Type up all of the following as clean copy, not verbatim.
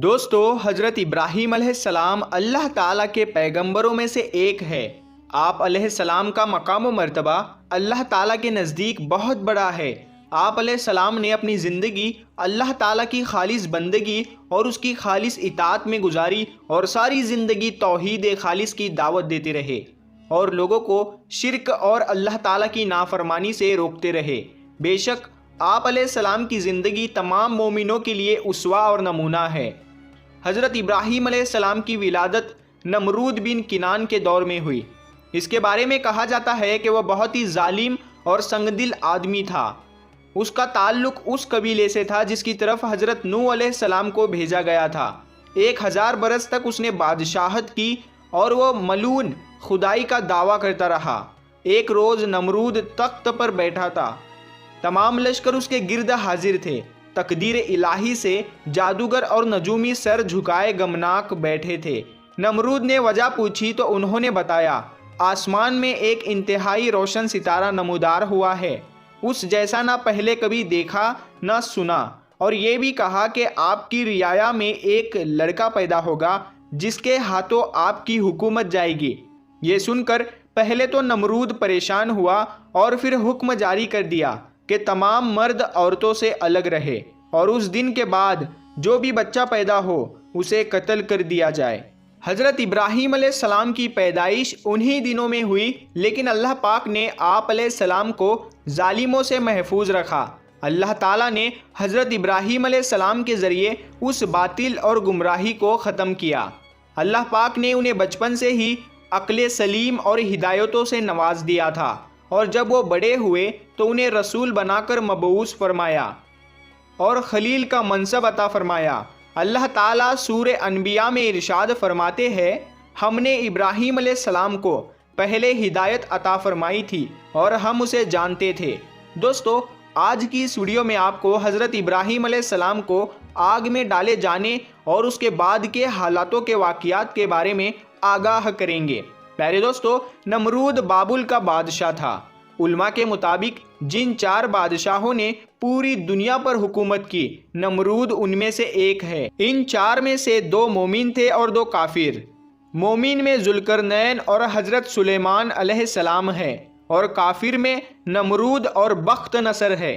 दोस्तों, हज़रत इब्राहीम अलैहिस्सलाम अल्लाह ताला के पैगंबरों में से एक है। आप अलैहिस्सलाम का मकाम व मर्तबा अल्लाह ताला के नज़दीक बहुत बड़ा है। आप अलैहिस्सलाम ने अपनी ज़िंदगी अल्लाह ताला की खालिस बंदगी और उसकी खालिस इताअत में गुजारी और सारी ज़िंदगी तौहीद खालिस की दावत देते रहे और लोगों को शिरक और अल्लाह ताला की नाफरमानी से रोकते रहे। बेशक आप अलैहिस्सलाम की ज़िंदगी तमाम मोमिनों के लिए उसवा और नमूना है। हज़रत इब्राहीम अलैहिस्सलाम की विलादत नमरूद बिन किनान के दौर में हुई। इसके बारे में कहा जाता है कि वह बहुत ही जालिम और संगदिल आदमी था। उसका ताल्लुक उस कबीले से था जिसकी तरफ हज़रत नूह अलैहिस्सलाम को भेजा गया था। 1000 बरस तक उसने बादशाहत की और वह मलून खुदाई का दावा करता रहा। एक रोज़ नमरूद तख्त पर बैठा था। तमाम लश्कर उसके गिर्द हाजिर थे। तकदीर इलाही से जादूगर और नजूमी सर झुकाए गमनाक बैठे थे। नमरूद ने वजह पूछी तो उन्होंने बताया, आसमान में एक इंतहाई रोशन सितारा नमूदार हुआ है, उस जैसा ना पहले कभी देखा ना सुना। और ये भी कहा कि आपकी रियाया में एक लड़का पैदा होगा जिसके हाथों आपकी हुकूमत जाएगी। ये सुनकर पहले तो नमरूद परेशान हुआ और फिर हुक्म जारी कर दिया कि तमाम मर्द औरतों से अलग रहे और उस दिन के बाद जो भी बच्चा पैदा हो उसे कत्ल कर दिया जाए। हज़रत इब्राहीम अलैहिस्सलाम की पैदाइश उन्हीं दिनों में हुई, लेकिन अल्लाह पाक ने आप अलैहिस्सलाम को जालिमों से महफूज रखा। अल्लाह ताला ने हज़रत इब्राहीम अलैहिस्सलाम के ज़रिए उस बातिल और गुमराही को ख़त्म किया। अल्लाह पाक ने उन्हें बचपन से ही अक्ल सलीम और हिदायतों से नवाज दिया था और जब वो बड़े हुए तो उन्हें रसूल बनाकर मबऊस फरमाया और खलील का मनसब अता फरमाया। अल्लाह ताला सूरे अनबिया में इरशाद फरमाते हैं, हमने इब्राहीम अलैहिस्सलाम को पहले हिदायत अता फरमाई थी और हम उसे जानते थे। दोस्तों, आज की इस वीडियो में आपको हज़रत इब्राहीम अलैहिस्सलाम को आग में डाले जाने और उसके बाद के हालातों के वाक़ियात के बारे में आगाह करेंगे। प्यारे दोस्तों, नमरूद बाबुल का बादशाह था। उलमा के मुताबिक जिन 4 बादशाहों ने पूरी दुनिया पर हुकूमत की, नमरूद उनमें से एक है। इन 4 में से 2 मोमिन थे और 2 काफिर। मोमिन में जुल्करनैन और हज़रत सुलेमान अलैहिस्सलाम है और काफिर में नमरूद और बख्त नसर है।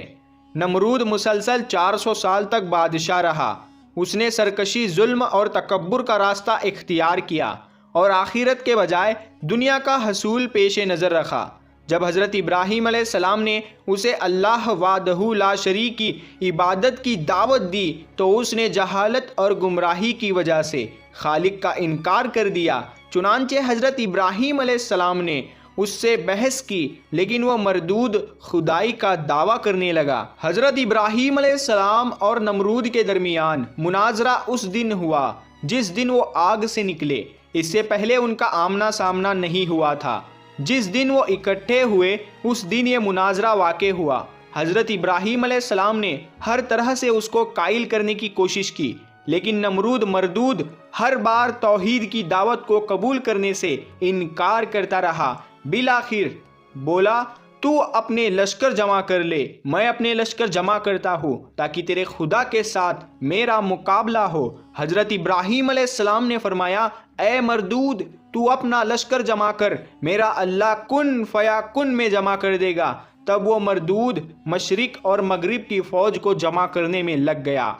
नमरूद मुसलसल 400 साल तक बादशाह रहा। उसने सरकशी, जुल्म और तकब्बुर का रास्ता इख्तियार किया और आखिरत के बजाय दुनिया का हसूल पेश नज़र रखा। जब हज़रत इब्राहीम अलैहिस्सलाम ने उसे अल्लाह वादहू ला शरीक की इबादत की दावत दी तो उसने जहालत और गुमराही की वजह से खालिक का इनकार कर दिया। चुनांचे हज़रत इब्राहीम अलैहिस्सलाम ने उससे बहस की, लेकिन वह मरदूद खुदाई का दावा करने लगा। हज़रत इब्राहीम अलैहिस्सलाम और नमरूद के दरमियान मुनाजरा उस दिन हुआ जिस दिन वो आग से निकले। इससे पहले उनका आमना सामना नहीं हुआ था। जिस दिन वो इकट्ठे हुए उस दिन ये मुनाजरा वाक़े हुआ। हज़रत इब्राहीम अलैहिस्सलाम ने हर तरह से उसको कायल करने की कोशिश की, लेकिन नमरूद मरदूद हर बार तौहीद की दावत को कबूल करने से इनकार करता रहा। बिलाखिर बोला, तू अपने लश्कर जमा कर ले, मैं अपने लश्कर जमा करता हूँ ताकि तेरे खुदा के साथ मेरा मुकाबला हो। हज़रत इब्राहीम अलैहिस्सलाम ने फरमाया, ए मरदूद, तू अपना लश्कर जमा कर, मेरा अल्लाह कुन फया कुन में जमा कर देगा। तब वो मरदूद मशरिक और मगरिब की फ़ौज को जमा करने में लग गया।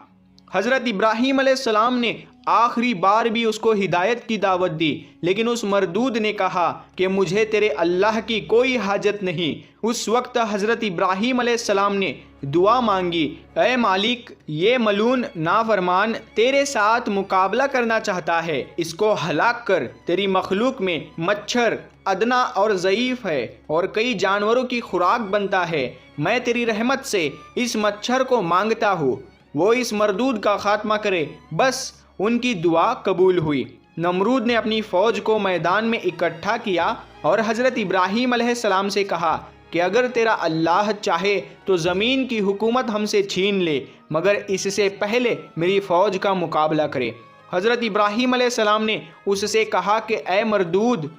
हज़रत इब्राहीम अलैहिस्सलाम ने आखिरी बार भी उसको हिदायत की दावत दी, लेकिन उस मरदूद ने कहा कि मुझे तेरे अल्लाह की कोई हाजत नहीं। उस वक्त हज़रत इब्राहीम अलैहिस्सलाम ने दुआ मांगी, ऐ मालिक, ये मलून नाफरमान तेरे साथ मुकाबला करना चाहता है, इसको हलाक कर। तेरी मखलूक में मच्छर अदना और ज़ईफ़ है और कई जानवरों की खुराक बनता है। मैं तेरी रहमत से इस मच्छर को मांगता हूँ, वो इस मरदूद का खात्मा करे। बस उनकी दुआ कबूल हुई। नमरूद ने अपनी फ़ौज को मैदान में इकट्ठा किया और हज़रत इब्राहीम अलैहिस्सलाम से कहा कि अगर तेरा अल्लाह चाहे तो ज़मीन की हुकूमत हमसे छीन ले, मगर इससे पहले मेरी फ़ौज का मुकाबला करे। हज़रत इब्राहीम अलैहिस्सलाम ने उससे कहा कि ए मरदूद,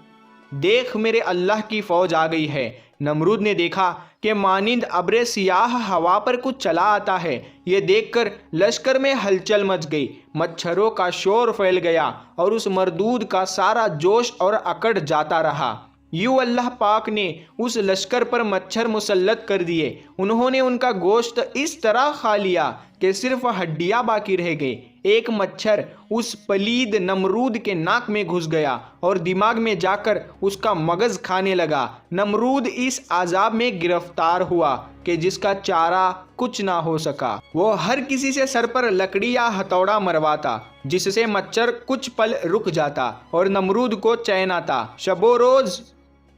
دیکھ میرے اللہ کی فوج آ گئی ہے۔ نمرود نے دیکھا کہ مانند ابر سیاہ ہوا پر کچھ چلا آتا ہے۔ یہ دیکھ کر لشکر میں ہلچل مچ گئی، مچھروں کا شور پھیل گیا اور اس مردود کا سارا جوش اور اکڑ جاتا رہا۔ یوں اللہ پاک نے اس لشکر پر مچھر مسلط کر دیے، انہوں نے ان کا گوشت اس طرح کھا لیا کہ صرف ہڈیاں باقی رہ گئی۔ ایک مچھر اس پلید نمرود کے ناک میں گھس گیا اور دماغ میں جا کر اس کا مغز کھانے لگا۔ نمرود اس عذاب میں گرفتار ہوا کہ جس کا چارہ کچھ نہ ہو سکا۔ وہ ہر کسی سے سر پر لکڑی یا ہتھوڑا مرواتا، جس سے مچھر کچھ پل رک جاتا اور نمرود کو چین آتا۔ شب و روز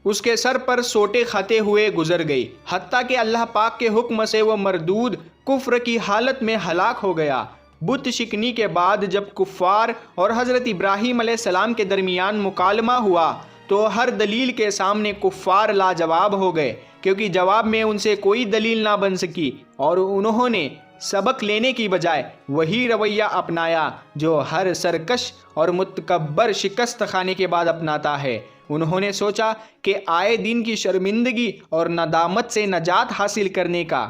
اس کے سر پر سوٹے کھاتے ہوئے گزر گئی، حتیٰ کہ اللہ پاک کے حکم سے وہ مردود کفر کی حالت میں ہلاک ہو گیا۔ بت شکنی کے بعد جب کفار اور حضرت ابراہیم علیہ السلام کے درمیان مکالمہ ہوا تو ہر دلیل کے سامنے کفار لاجواب ہو گئے، کیونکہ جواب میں ان سے کوئی دلیل نہ بن سکی، اور انہوں نے سبق لینے کی بجائے وہی رویہ اپنایا جو ہر سرکش اور متکبر شکست کھانے کے بعد اپناتا ہے۔ انہوں نے سوچا کہ آئے دن کی شرمندگی اور ندامت سے نجات حاصل کرنے کا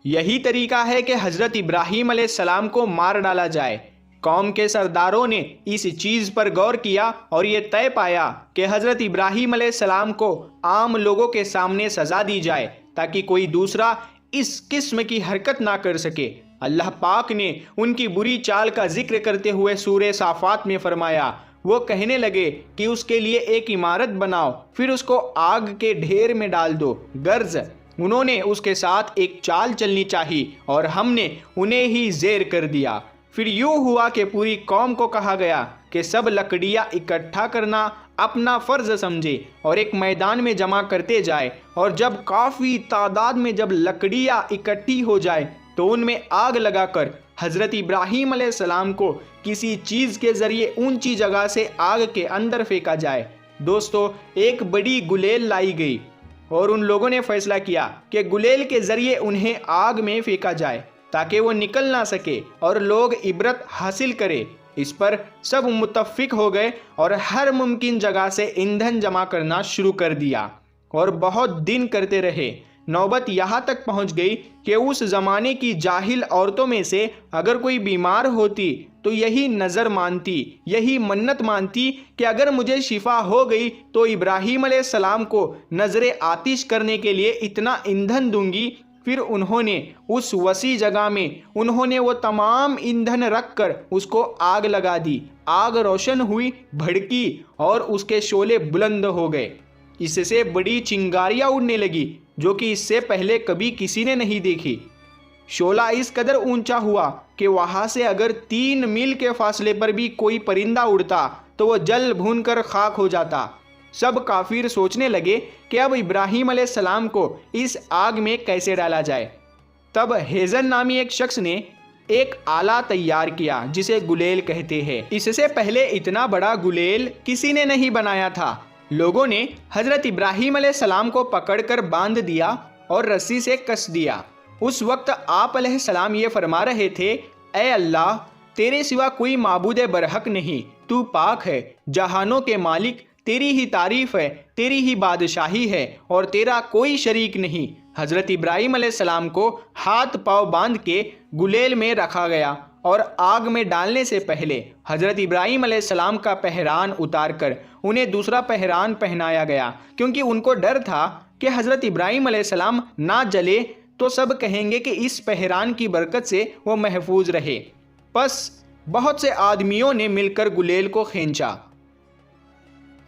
یہی طریقہ ہے کہ حضرت ابراہیم علیہ السلام کو مار ڈالا جائے۔ قوم کے سرداروں نے اس چیز پر غور کیا اور یہ طے پایا کہ حضرت ابراہیم علیہ السلام کو عام لوگوں کے سامنے سزا دی جائے تاکہ کوئی دوسرا اس قسم کی حرکت نہ کر سکے۔ اللہ پاک نے ان کی بری چال کا ذکر کرتے ہوئے سورہ صافات میں فرمایا، وہ کہنے لگے کہ اس کے لیے ایک عمارت بناؤ، پھر اس کو آگ کے ڈھیر میں ڈال دو۔ غرض انہوں نے اس کے ساتھ ایک چال چلنی چاہی اور ہم نے انہیں ہی زیر کر دیا۔ پھر یوں ہوا کہ پوری قوم کو کہا گیا کہ سب لکڑیاں اکٹھا کرنا اپنا فرض سمجھے اور ایک میدان میں جمع کرتے جائے، اور جب کافی تعداد میں جب لکڑیاں اکٹھی ہو جائے تو ان میں آگ لگا کر حضرت ابراہیم علیہ السلام کو کسی چیز کے ذریعے اونچی جگہ سے آگ کے اندر پھینکا جائے۔ دوستو، ایک بڑی گلیل لائی گئی اور ان لوگوں نے فیصلہ کیا کہ گلیل کے ذریعے انہیں آگ میں پھینکا جائے تاکہ وہ نکل نہ سکے اور لوگ عبرت حاصل کرے۔ اس پر سب متفق ہو گئے اور ہر ممکن جگہ سے ایندھن جمع کرنا شروع کر دیا اور بہت دن کرتے رہے۔ نوبت یہاں تک پہنچ گئی کہ اس زمانے کی جاہل عورتوں میں سے اگر کوئی بیمار ہوتی تو یہی نظر مانتی، یہی منت مانتی کہ اگر مجھے شفا ہو گئی تو ابراہیم علیہ السلام کو نظر آتش کرنے کے لیے اتنا ایندھن دوں گی۔ پھر انہوں نے اس وسیع جگہ میں وہ تمام ایندھن رکھ کر اس کو آگ لگا دی۔ آگ روشن ہوئی، بھڑکی اور اس کے شعلے بلند ہو گئے۔ اس سے بڑی چنگاریاں اڑنے لگی جو کہ اس سے پہلے کبھی کسی نے نہیں دیکھی۔ شعلہ اس قدر اونچا ہوا کہ وہاں سے اگر 3 میل کے فاصلے پر بھی کوئی پرندہ اڑتا تو وہ جل بھون کر خاک ہو جاتا۔ سب کافر سوچنے لگے کہ اب ابراہیم علیہ السلام کو اس آگ میں کیسے ڈالا جائے۔ تب ہیزن نامی ایک شخص نے ایک آلہ تیار کیا جسے گلیل کہتے ہیں۔ اس سے پہلے اتنا بڑا گلیل کسی نے نہیں بنایا تھا۔ لوگوں نے حضرت ابراہیم علیہ السلام کو پکڑ کر باندھ دیا اور رسی سے کس دیا۔ اس وقت آپ علیہ السلام یہ فرما رہے تھے، اے اللہ، تیرے سوا کوئی معبود برحق نہیں، تو پاک ہے، جہانوں کے مالک، تیری ہی تعریف ہے، تیری ہی بادشاہی ہے اور تیرا کوئی شریک نہیں۔ حضرت ابراہیم علیہ السلام کو ہاتھ پاؤں باندھ کے گلیل میں رکھا گیا اور آگ میں ڈالنے سے پہلے حضرت ابراہیم علیہ السلام کا پہران اتار کر انہیں دوسرا پہران پہنایا گیا، کیونکہ ان کو ڈر تھا کہ حضرت ابراہیم علیہ السلام نہ جلے تو سب کہیں گے کہ اس پہران کی برکت سے وہ محفوظ رہے۔ پس بہت سے آدمیوں نے مل کر گلیل کو کھینچا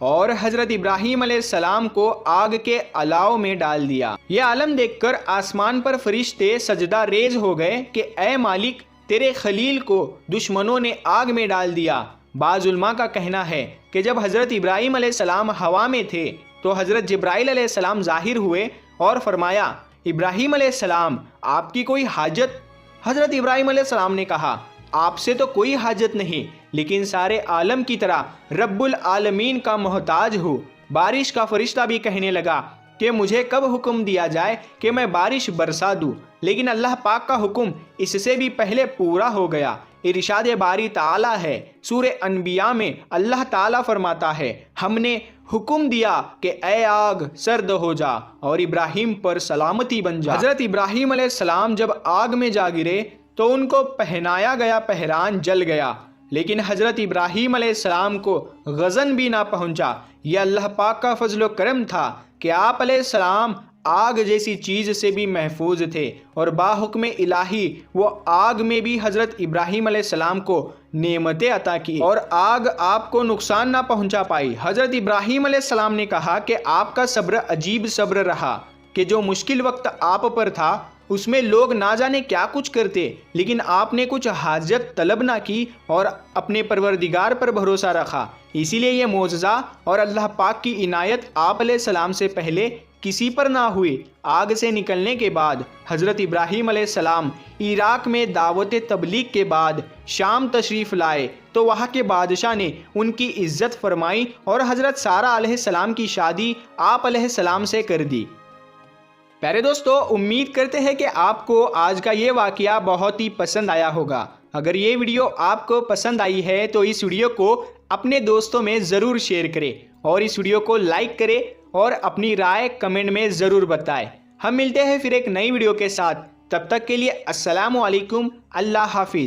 اور حضرت ابراہیم علیہ السلام کو آگ کے الاؤ میں ڈال دیا۔ یہ عالم دیکھ کر آسمان پر فرشتے سجدہ ریز ہو گئے کہ اے مالک، تیرے خلیل کو دشمنوں نے آگ میں ڈال دیا۔ بعض علماء کا کہنا ہے کہ جب حضرت ابراہیم علیہ السلام ہوا میں تھے تو حضرت جبرائیل علیہ السلام ظاہر ہوئے اور فرمایا، ابراہیم علیہ السلام، آپ کی کوئی حاجت؟ حضرت ابراہیم علیہ السلام نے کہا، آپ سے تو کوئی حاجت نہیں، لیکن سارے عالم کی طرح رب العالمین کا محتاج ہوں۔ بارش کا فرشتہ بھی کہنے لگا کہ مجھے کب حکم دیا جائے کہ میں بارش برسا دوں، لیکن اللہ پاک کا حکم اس سے بھی پہلے پورا ہو گیا۔ ارشاد باری تعالیٰ ہے، سورہ انبیاء میں اللہ تعالیٰ فرماتا ہے، ہم نے हुक्म दिया कि ए आग सर्द हो जा और इब्राहिम पर सलामती बन जा। हज़रत इब्राहिम अलैहिस्सलाम जब आग में जा गिरे तो उनको पहनाया गया पहरान जल गया, लेकिन हज़रत इब्राहिम अलैहिस्सलाम को गज़न भी ना पहुंचा। यह अल्लाह पाक का फजल करम था कि आप अलैहिस्सलाम आग जैसी चीज़ से भी महफूज थे और बाहुक्म इलाही वो आग में भी हज़रत इब्राहिम अलैहिस्सलाम को नेमतें अता की और आग आपको नुकसान ना पहुंचा पाई। हज़रत इब्राहिम अलैहिस्सलाम ने कहा कि आपका सब्र अजीब सब्र रहा कि जो मुश्किल वक्त आप पर था उसमें लोग ना जाने क्या कुछ करते, लेकिन आपने कुछ हाजत तलब ना की और अपने परवरदिगार पर भरोसा रखा। इसीलिए ये मोजज़ा और अल्लाह पाक की इनायत आप अलैहिस्सलाम से पहले किसी पर ना हुई। आग से निकलने के बाद हज़रत इब्राहिम अलैहिस्सलाम इराक में दावत तबलीग के बाद शाम तशरीफ़ लाए तो वहाँ के बादशाह ने उनकी इज़्ज़त फरमाई और हज़रत सारा अलैहिस्सलाम की शादी आप अलैहिस्सलाम से कर दी। प्यारे दोस्तों, उम्मीद करते हैं कि आपको आज का ये वाक़या बहुत ही पसंद आया होगा। अगर ये वीडियो आपको पसंद आई है तो इस वीडियो को अपने दोस्तों में ज़रूर शेयर करें और इस वीडियो को लाइक करें और अपनी राय कमेंट में ज़रूर बताएं। हम मिलते हैं फिर एक नई वीडियो के साथ, तब तक के लिए अस्सलामु अलैकुम, अल्लाह हाफिज़।